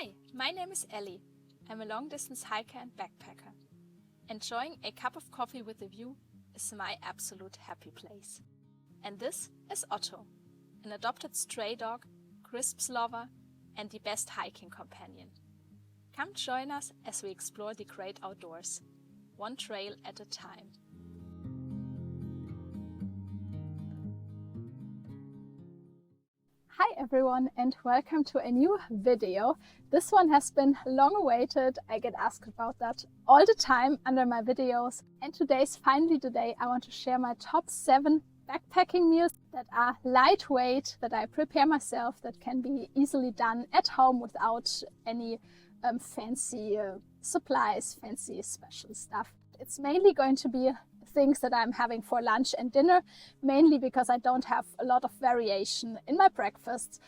Hi, my name is Elli. I'm a long-distance hiker and backpacker. Enjoying a cup of coffee with a view is my absolute happy place. And this is Otto, an adopted stray dog, crisps lover, and the best hiking companion. Come join us as we explore the great outdoors, one trail at a time. Hi everyone and welcome to a new video. This one has been long awaited. I get asked about that all the time under my videos. And today's finally the day I want to share my top 7 backpacking meals that are lightweight, that I prepare myself, that can be easily done at home without any fancy supplies, fancy special stuff. It's mainly going to be things that I'm having for lunch and dinner, mainly because I don't have a lot of variation in my breakfasts.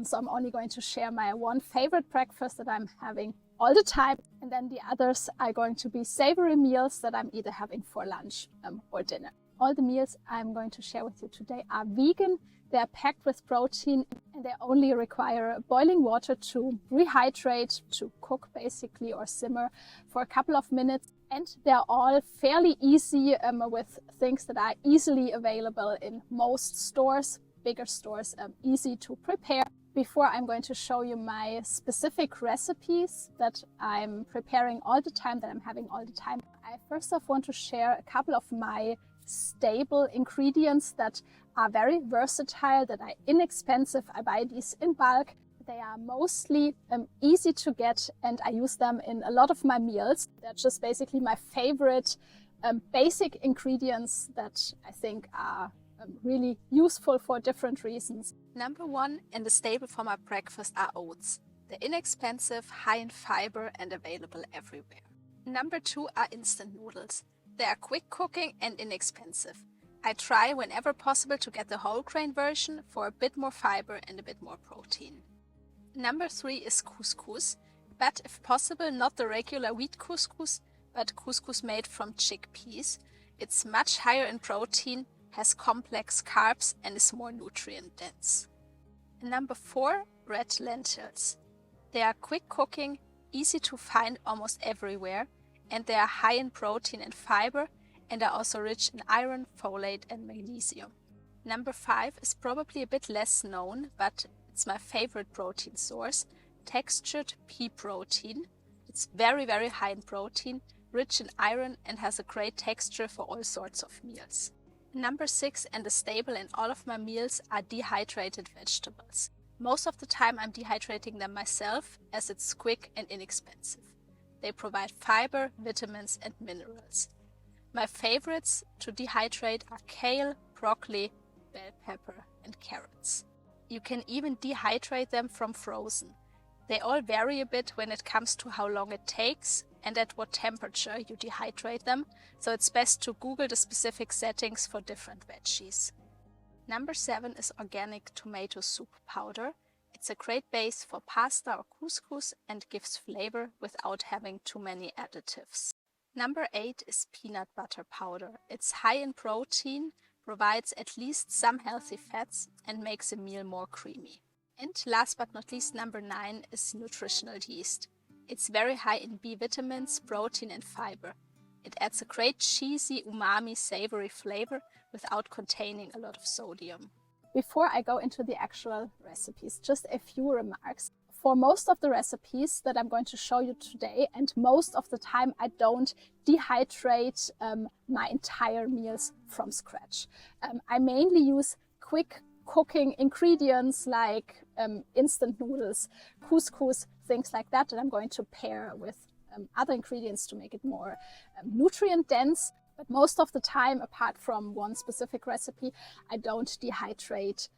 So I'm only going to share my one favorite breakfast that I'm having all the time. And then the others are going to be savory meals that I'm either having for lunch or dinner. All the meals I'm going to share with you today are vegan. They're packed with protein and they only require boiling water to rehydrate, to cook basically or simmer for a couple of minutes. And they're all fairly easy with things that are easily available in most stores, bigger stores, easy to prepare. Before I'm going to show you my specific recipes that I'm preparing all the time, that I'm having all the time, I first off want to share a couple of my staple ingredients that are very versatile, that are inexpensive. I buy these in bulk. They are mostly easy to get and I use them in a lot of my meals. They're just basically my favorite basic ingredients that I think are really useful for different reasons. Number 1 and the staple for my breakfast are oats. They're inexpensive, high in fiber and available everywhere. Number 2 are instant noodles. They are quick cooking and inexpensive. I try whenever possible to get the whole grain version for a bit more fiber and a bit more protein. Number 3 is couscous, but if possible not the regular wheat couscous, but couscous made from chickpeas. It's much higher in protein, has complex carbs and is more nutrient dense. Number 4, red lentils. They are quick cooking, easy to find almost everywhere, and they are high in protein and fiber and are also rich in iron, folate and magnesium. Number 5 is probably a bit less known, but it's my favorite protein source, textured pea protein. It's very, very high in protein, rich in iron and has a great texture for all sorts of meals. Number 6 and a staple in all of my meals are dehydrated vegetables. Most of the time I'm dehydrating them myself as it's quick and inexpensive. They provide fiber, vitamins and minerals. My favorites to dehydrate are kale, broccoli, bell pepper and carrots. You can even dehydrate them from frozen. They all vary a bit when it comes to how long it takes and at what temperature you dehydrate them, so it's best to Google the specific settings for different veggies. Number 7 is organic tomato soup powder. It's a great base for pasta or couscous and gives flavor without having too many additives. Number 8 is peanut butter powder. It's high in protein, provides at least some healthy fats and makes a meal more creamy. And last but not least, number 9 is nutritional yeast. It's very high in B vitamins, protein and fiber. It adds a great cheesy, umami, savory flavor without containing a lot of sodium. Before I go into the actual recipes, just a few remarks. For most of the recipes that I'm going to show you today, and most of the time I don't dehydrate my entire meals from scratch. I mainly use quick cooking ingredients like instant noodles, couscous, things like that I'm going to pair with other ingredients to make it more nutrient dense. But most of the time, apart from one specific recipe, I don't dehydrate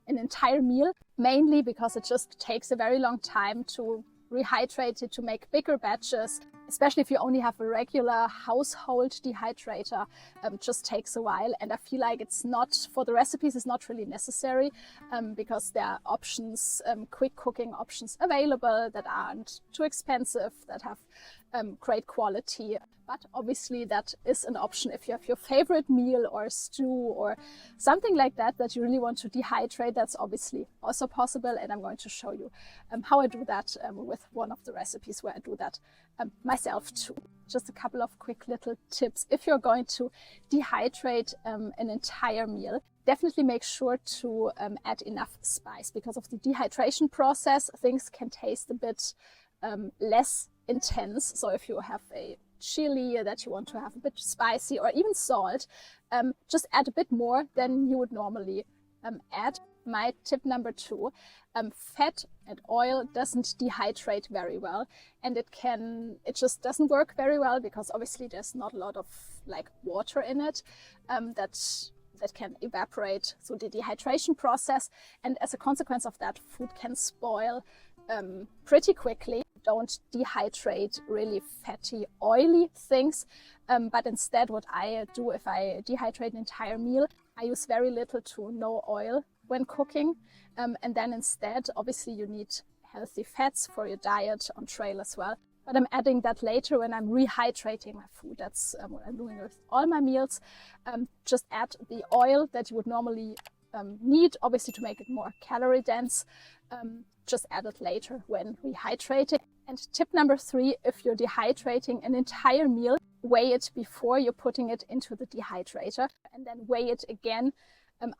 an entire meal, mainly because it just takes a very long time to rehydrate it, to make bigger batches. especially if you only have a regular household dehydrator, just takes a while. And I feel like it's not, for the recipes, it's not really necessary because there are options, quick cooking options available that aren't too expensive, that have great quality. But obviously that is an option if you have your favorite meal or stew or something like that that you really want to dehydrate. That's obviously also possible, and I'm going to show you how I do that with one of the recipes where I do that myself too. Just a couple of quick little tips. If you're going to dehydrate an entire meal, definitely make sure to add enough spice. Because of the dehydration process, things can taste a bit less intense. So if you have a chili that you want to have a bit spicy, or even salt, just add a bit more than you would normally add. My tip number 2, fat and oil doesn't dehydrate very well, and it just doesn't work very well because obviously there's not a lot of like water in it that can evaporate through the dehydration process, and as a consequence of that, food can spoil pretty quickly. Don't dehydrate really fatty, oily things, but instead what I do if I dehydrate an entire meal, I use very little to no oil when cooking, and then instead, obviously you need healthy fats for your diet on trail as well, but I'm adding that later when I'm rehydrating my food. That's what I'm doing with all my meals. Just add the oil that you would normally need, obviously to make it more calorie dense. Just add it later when rehydrating. And tip number 3, if you're dehydrating an entire meal, weigh it before you're putting it into the dehydrator, and then weigh it again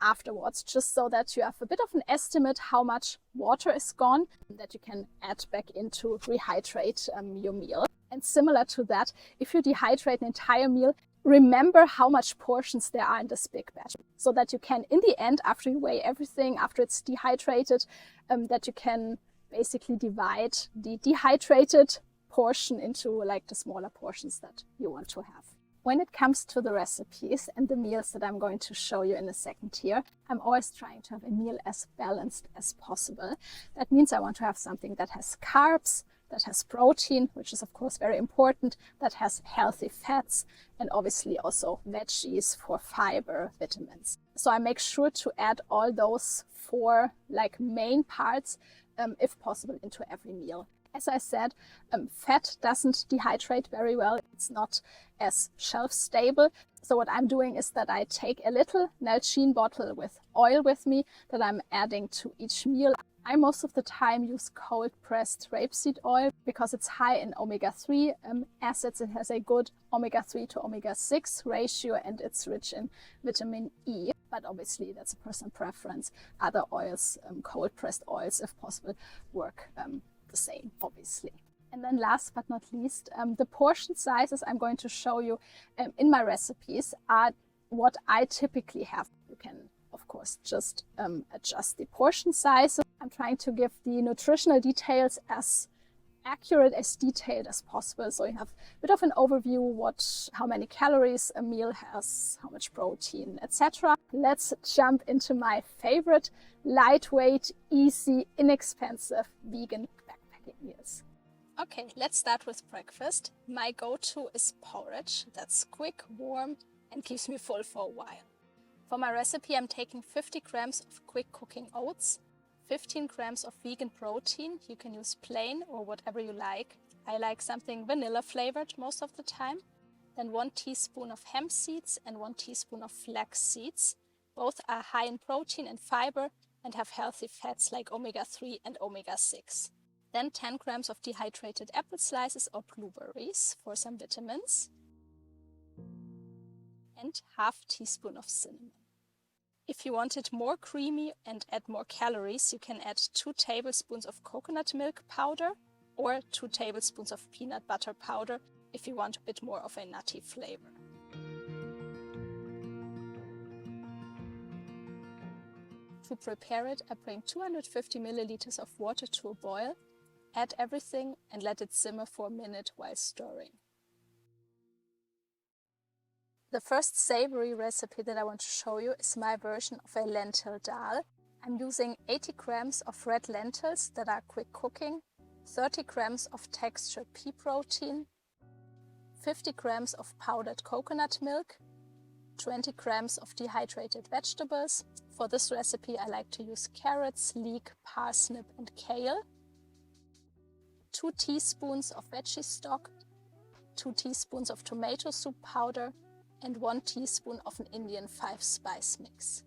afterwards, just so that you have a bit of an estimate how much water is gone that you can add back into rehydrate your meal. And similar to that, if you dehydrate an entire meal, remember how much portions there are in this big batch, so that you can, in the end, after you weigh everything, after it's dehydrated, that you can basically divide the dehydrated portion into like the smaller portions that you want to have. When it comes to the recipes and the meals that I'm going to show you in a second here, I'm always trying to have a meal as balanced as possible. That means I want to have something that has carbs, that has protein, which is of course very important, that has healthy fats, and obviously also veggies for fiber, vitamins. So I make sure to add all those 4 like main parts, if possible, into every meal. As I said, fat doesn't dehydrate very well. It's not as shelf stable. So what I'm doing is that I take a little Nalgene bottle with oil with me that I'm adding to each meal. I most of the time use cold pressed rapeseed oil because it's high in omega-3 acids. It has a good omega-3 to omega-6 ratio, and it's rich in vitamin E. But obviously that's a personal preference. Other oils, cold pressed oils, if possible, work the same, obviously. And then last but not least, the portion sizes I'm going to show you in my recipes are what I typically have. You can, of course, just adjust the portion size. I'm trying to give the nutritional details as accurate, as detailed as possible. So you have a bit of an overview, how many calories a meal has, how much protein, etc. Let's jump into my favorite lightweight, easy, inexpensive vegan backpacking meals. Okay, let's start with breakfast. My go-to is porridge. That's quick, warm, and keeps me full for a while. For my recipe, I'm taking 50 grams of quick cooking oats, 15 grams of vegan protein. You can use plain or whatever you like. I like something vanilla flavored most of the time. Then 1 teaspoon of hemp seeds and 1 teaspoon of flax seeds. Both are high in protein and fiber and have healthy fats like omega-3 and omega-6. Then 10 grams of dehydrated apple slices or blueberries for some vitamins. And half teaspoon of cinnamon. If you want it more creamy and add more calories, you can add 2 tablespoons of coconut milk powder or 2 tablespoons of peanut butter powder if you want a bit more of a nutty flavor. To prepare it, I bring 250 milliliters of water to a boil, add everything and let it simmer for a minute while stirring. The first savory recipe that I want to show you is my version of a lentil dal. I'm using 80 grams of red lentils that are quick cooking, 30 grams of textured pea protein, 50 grams of powdered coconut milk, 20 grams of dehydrated vegetables. For this recipe I like to use carrots, leek, parsnip and kale, 2 teaspoons of veggie stock, 2 teaspoons of tomato soup powder and 1 teaspoon of an Indian 5-spice mix.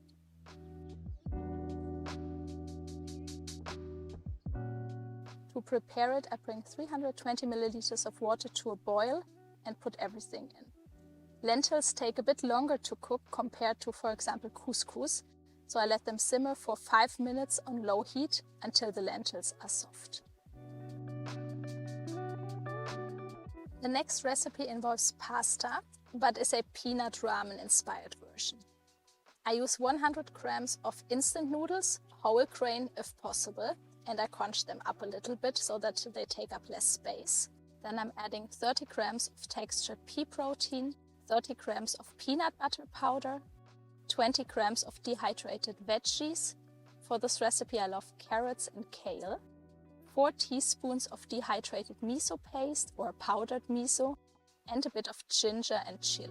To prepare it, I bring 320 milliliters of water to a boil and put everything in. Lentils take a bit longer to cook compared to, for example, couscous, so I let them simmer for 5 minutes on low heat until the lentils are soft. The next recipe involves pasta, but is a peanut ramen inspired version. I use 100 grams of instant noodles, whole grain if possible, and I crunch them up a little bit so that they take up less space. Then I'm adding 30 grams of textured pea protein, 30 grams of peanut butter powder, 20 grams of dehydrated veggies. For this recipe I love carrots and kale, 4 teaspoons of dehydrated miso paste or powdered miso, and a bit of ginger and chili.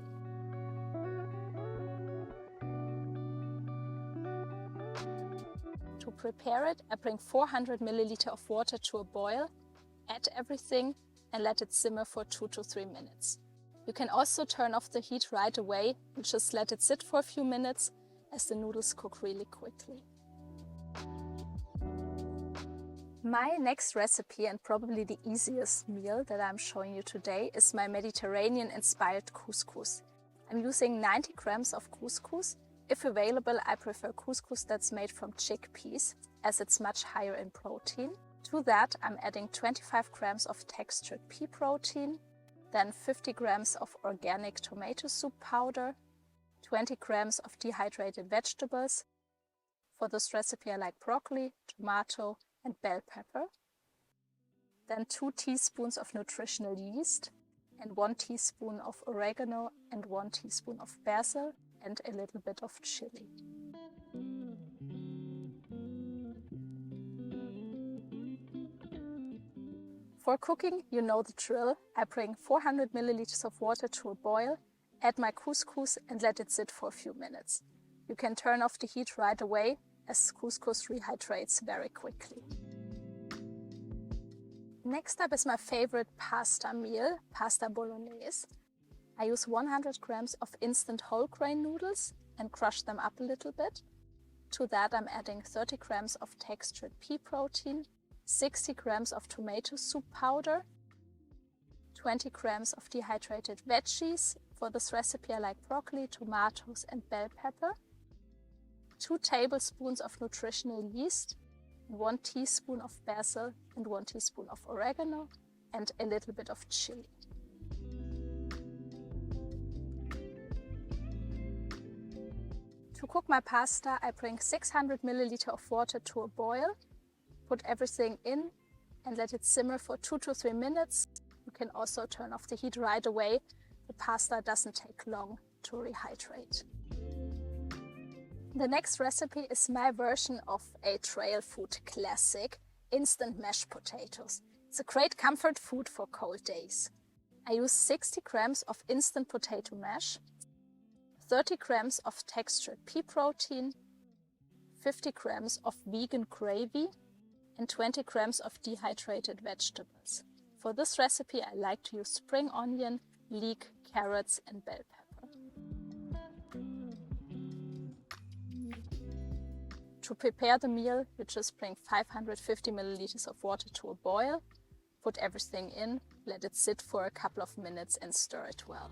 To prepare it, I bring 400 milliliters of water to a boil, add everything and let it simmer for 2 to 3 minutes. You can also turn off the heat right away and just let it sit for a few minutes as the noodles cook really quickly. My next recipe, and probably the easiest meal that I'm showing you today, is my Mediterranean-inspired couscous. I'm using 90 grams of couscous. If available, I prefer couscous that's made from chickpeas, as it's much higher in protein. To that, I'm adding 25 grams of textured pea protein, then 50 grams of organic tomato soup powder, 20 grams of dehydrated vegetables. For this recipe I like broccoli, tomato and bell pepper. Then 2 teaspoons of nutritional yeast and 1 teaspoon of oregano and 1 teaspoon of basil and a little bit of chili. For cooking, you know the drill. I bring 400 milliliters of water to a boil, add my couscous and let it sit for a few minutes. You can turn off the heat right away as couscous rehydrates very quickly. Next up is my favorite pasta meal, pasta bolognese. I use 100 grams of instant whole grain noodles and crush them up a little bit. To that I'm adding 30 grams of textured pea protein, 60 grams of tomato soup powder, 20 grams of dehydrated veggies. For this recipe I like broccoli, tomatoes and bell pepper, 2 tablespoons of nutritional yeast, 1 teaspoon of basil and 1 teaspoon of oregano and a little bit of chili. To cook my pasta, I bring 600 milliliters of water to a boil, put everything in and let it simmer for 2 to 3 minutes. You can also turn off the heat right away. The pasta doesn't take long to rehydrate. The next recipe is my version of a trail food classic, instant mashed potatoes. It's a great comfort food for cold days. I use 60 grams of instant potato mash, 30 grams of textured pea protein, 50 grams of vegan gravy, and 20 grams of dehydrated vegetables. For this recipe I like to use spring onion, leek, carrots and bell pepper. To prepare the meal, you just bring 550 milliliters of water to a boil, put everything in, let it sit for a couple of minutes and stir it well.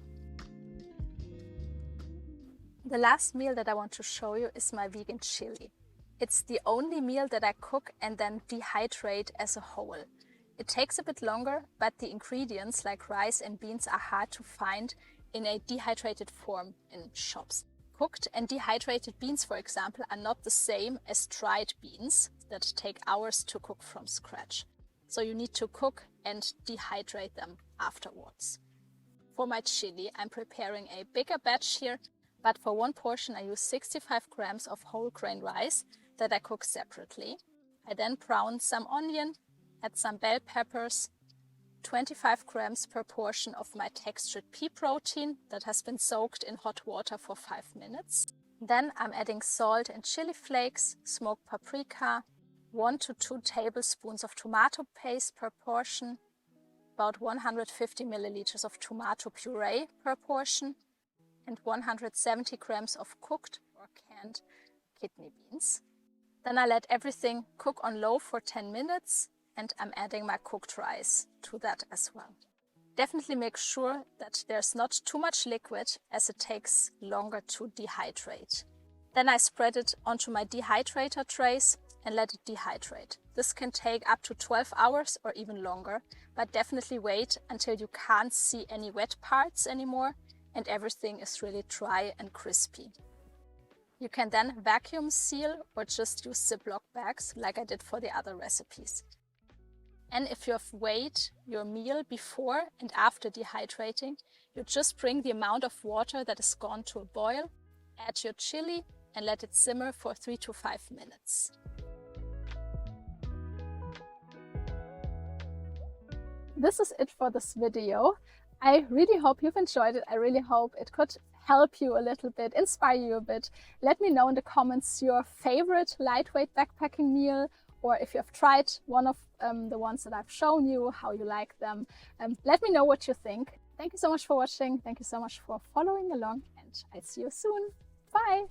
The last meal that I want to show you is my vegan chili. It's the only meal that I cook and then dehydrate as a whole. It takes a bit longer, but the ingredients like rice and beans are hard to find in a dehydrated form in shops. Cooked and dehydrated beans, for example, are not the same as dried beans that take hours to cook from scratch. So you need to cook and dehydrate them afterwards. For my chili, I'm preparing a bigger batch here, but for one portion I use 65 grams of whole grain rice that I cook separately. I then brown some onion, add some bell peppers, 25 grams per portion of my textured pea protein that has been soaked in hot water for 5 minutes. Then I'm adding salt and chili flakes, smoked paprika, 1 to 2 tablespoons of tomato paste per portion, about 150 milliliters of tomato puree per portion, and 170 grams of cooked or canned kidney beans. Then I let everything cook on low for 10 minutes, and I'm adding my cooked rice to that as well. Definitely make sure that there's not too much liquid, as it takes longer to dehydrate. Then I spread it onto my dehydrator trays and let it dehydrate. This can take up to 12 hours or even longer, but definitely wait until you can't see any wet parts anymore and everything is really dry and crispy. You can then vacuum seal or just use Ziploc bags like I did for the other recipes. And if you have weighed your meal before and after dehydrating, you just bring the amount of water that is gone to a boil, add your chili and let it simmer for 3 to 5 minutes. This is it for this video. I really hope you've enjoyed it. I really hope it could help you a little bit, inspire you a bit. Let me know in the comments your favorite lightweight backpacking meal, or if you have tried one of the ones that I've shown you, how you like them. Let me know what you think. Thank you so much for watching. Thank you so much for following along, and I'll see you soon. Bye!